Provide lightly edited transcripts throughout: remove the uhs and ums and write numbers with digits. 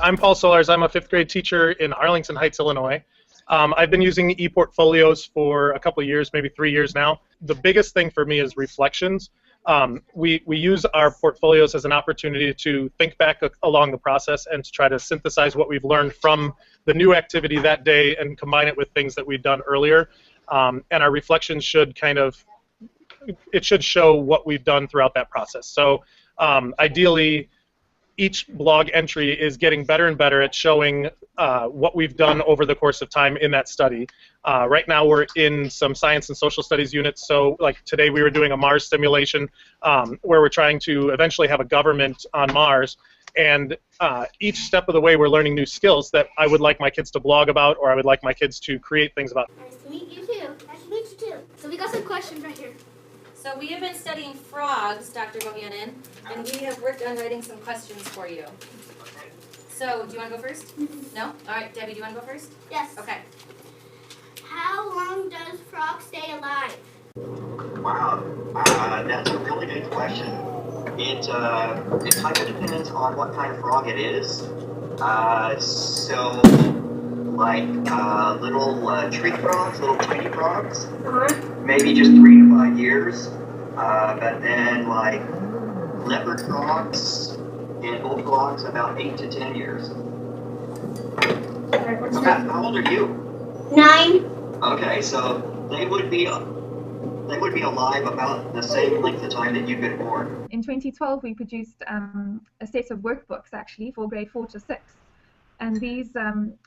I'm Paul Solars. I'm a 5th grade teacher in Arlington Heights, Illinois. I've been using e-portfolios for a couple of years, maybe 3 years now. The biggest thing for me is reflections. We use our portfolios as an opportunity to think back along the process and to try to synthesize what we've learned from the new activity that day and combine it with things that we've done earlier. And our reflections should it should show what we've done throughout that process. So ideally, each blog entry is getting better and better at showing what we've done over the course of time in that study. Right now we're in some science and social studies units, so like today we were doing a Mars simulation where we're trying to eventually have a government on Mars, and each step of the way we're learning new skills that I would like my kids to blog about, or I would like my kids to create things about. Nice to meet you too. Nice to meet you too. So we got some questions right here. So we have been studying frogs, Dr. Bohannon, and we have worked on writing some questions for you. So, do you want to go first? No? All right, Debbie, do you want to go first? Yes. Okay. How long does frog stay alive? Wow, that's a really good question. It kind of depends on what kind of frog it is. So, like little tree frogs, little tiny frogs, maybe just 3 to 5 years. But then like leopard frogs and bullfrogs, about 8 to 10 years. How old are you? 9. Okay, so they would be alive about the same length of time that you've been born. In 2012, we produced a set of workbooks actually for grade 4 to 6. And these,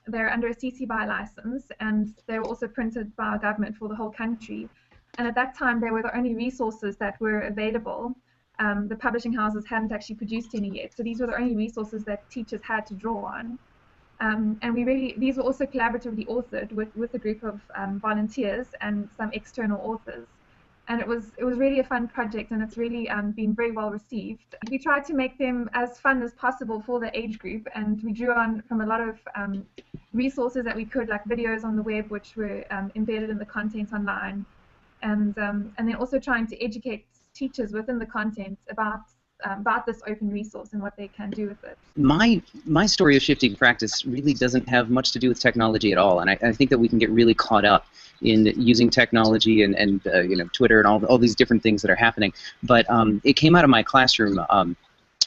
they're under a CC BY license, and they were also printed by our government for the whole country. And at that time, they were the only resources that were available. The publishing houses hadn't actually produced any yet, so these were the only resources that teachers had to draw on. And these were also collaboratively authored with a group of volunteers and some external authors. And it was really a fun project, and it's really been very well received. We tried to make them as fun as possible for the age group, and we drew on from a lot of resources that we could, like videos on the web, which were embedded in the content online, and then also trying to educate teachers within the content about this open resource and what they can do with it. My story of shifting practice really doesn't have much to do with technology at all, and I think that we can get really caught up in using technology and you know, Twitter and all these different things that are happening. But it came out of my classroom.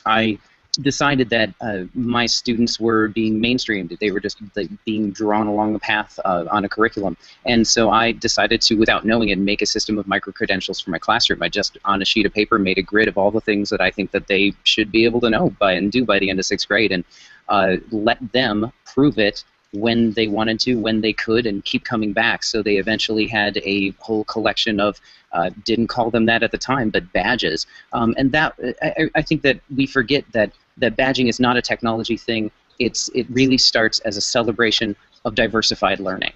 I decided that my students were being mainstreamed. They were just being drawn along the path on a curriculum. And so I decided to, without knowing it, make a system of micro-credentials for my classroom. I just, on a sheet of paper, made a grid of all the things that I think that they should be able to know and do by the end of 6th grade, and let them prove it when they wanted to, when they could, and keep coming back. So they eventually had a whole collection of, didn't call them that at the time, but badges. And that, I think that we forget that badging is not a technology thing. It really starts as a celebration of diversified learning.